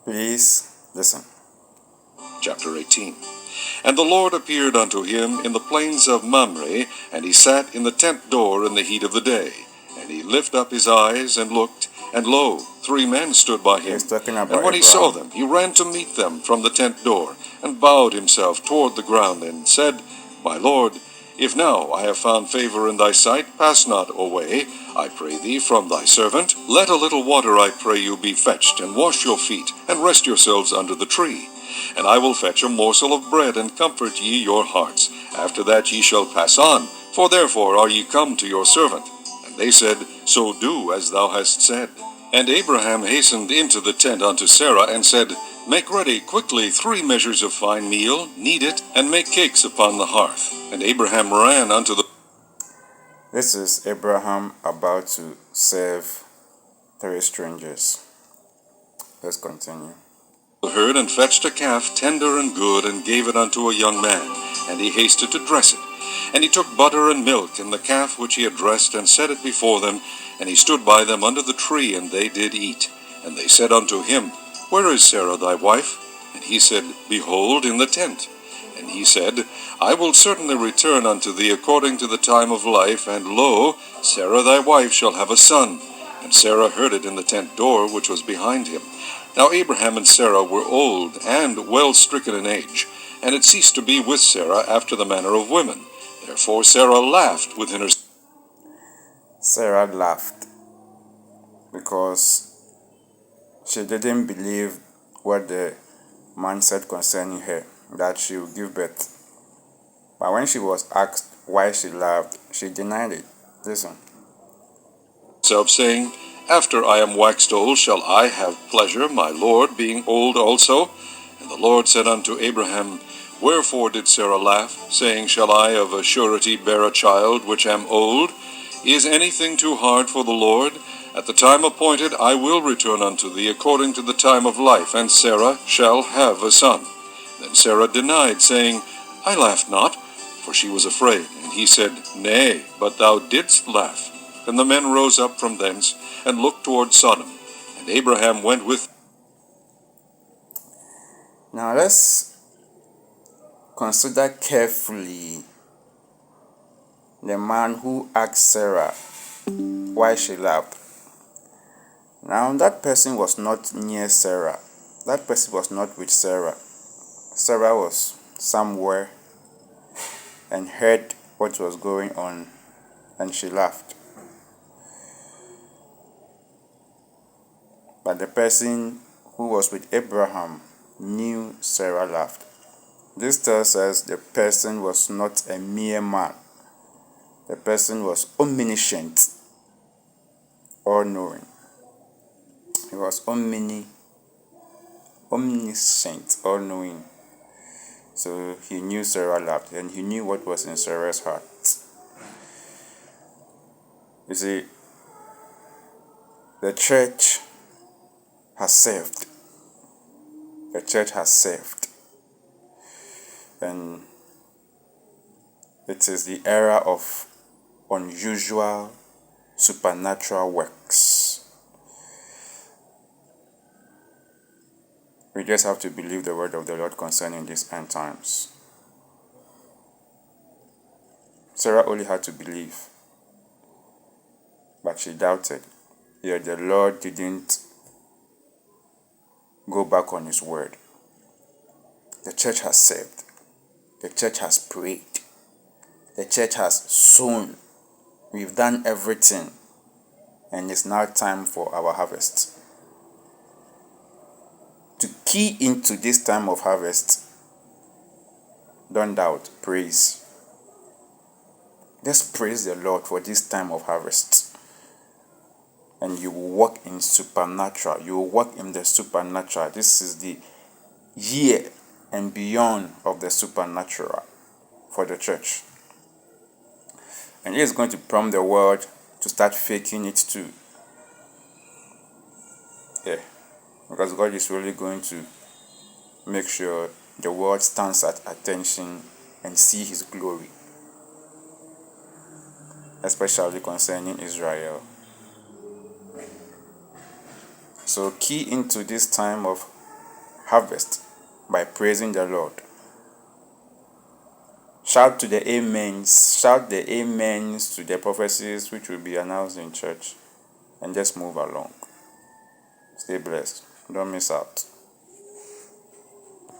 Please listen. Chapter 18. And the Lord appeared unto him in the plains of Mamre, and he sat in the tent door in the heat of the day. And he lifted up his eyes and looked, and lo, 3 men stood by him. He's talking And about when he saw Abraham. them, he ran to meet them from the tent door, and bowed himself toward the ground, and said, My Lord, if now I have found favor in thy sight, pass not away, I pray thee, from thy servant. Let a little water, I pray you, be fetched, and wash your feet, and rest yourselves under the tree. And I will fetch a morsel of bread, and comfort ye your hearts. After that ye shall pass on, for therefore are ye come to your servant. And they said, So do as thou hast said. And Abraham hastened into the tent unto Sarah, and said, Make ready quickly 3 measures of fine meal, knead it, and make cakes upon the hearth. And Abraham ran unto the This is Abraham about to serve 3 strangers. Let's continue. herd, and fetched a calf tender and good, and gave it unto a young man. And he hasted to dress it. And he took butter and milk, and the calf which he had dressed, and set it before them. And he stood by them under the tree, and they did eat. And they said unto him, Where is Sarah thy wife? And he said, Behold, in the tent. And he said, I will certainly return unto thee according to the time of life, and lo, Sarah thy wife shall have a son. And Sarah heard it in the tent door which was behind him. Now Abraham and Sarah were old, and well stricken in age, and it ceased to be with Sarah after the manner of women. Therefore Sarah laughed within herself. Sarah laughed because she didn't believe what the man said concerning her, that she would give birth. But when she was asked why she laughed, she denied it. Listen. Saying, After I am waxed old, shall I have pleasure, my Lord, being old also? And the Lord said unto Abraham, Wherefore did Sarah laugh, saying, Shall I of a surety bear a child, which am old? Is anything too hard for the Lord? At the time appointed I will return unto thee according to the time of life, and Sarah shall have a son. Then Sarah denied, saying, I laughed not, for she was afraid. And he said, Nay, but thou didst laugh. And the men rose up from thence, and looked toward Sodom. And Abraham went with. Now let's consider carefully the man who asked Sarah why she laughed. Now that person was not near Sarah. That person was not with Sarah. Sarah was somewhere and heard what was going on, and she laughed. But the person who was with Abraham knew Sarah laughed. This tells us the person was not a mere man. The person was omniscient, all-knowing. He was omniscient, all-knowing. So he knew Sarah laughed, and he knew what was in Sarah's heart. You see, the church has served. The church has served. And it is the era of unusual supernatural works. We just have to believe the word of the Lord concerning these end times. Sarah only had to believe, but she doubted. Yet the Lord didn't go back on his word. The church has served. The church has prayed. The church has sown. We've done everything. And it's now time for our harvest. To key into this time of harvest, don't doubt, praise. Just praise the Lord for this time of harvest. And you will walk in supernatural. You will walk in the supernatural. This is the year and beyond of the supernatural for the church. And it is going to prompt the world to start faking it too. Yeah. Because God is really going to make sure the world stands at attention and see his glory. Especially concerning Israel. So key into this time of harvest by praising the Lord. Shout to the amens. Shout the amens to the prophecies which will be announced in church. And just move along. Stay blessed. Don't miss out.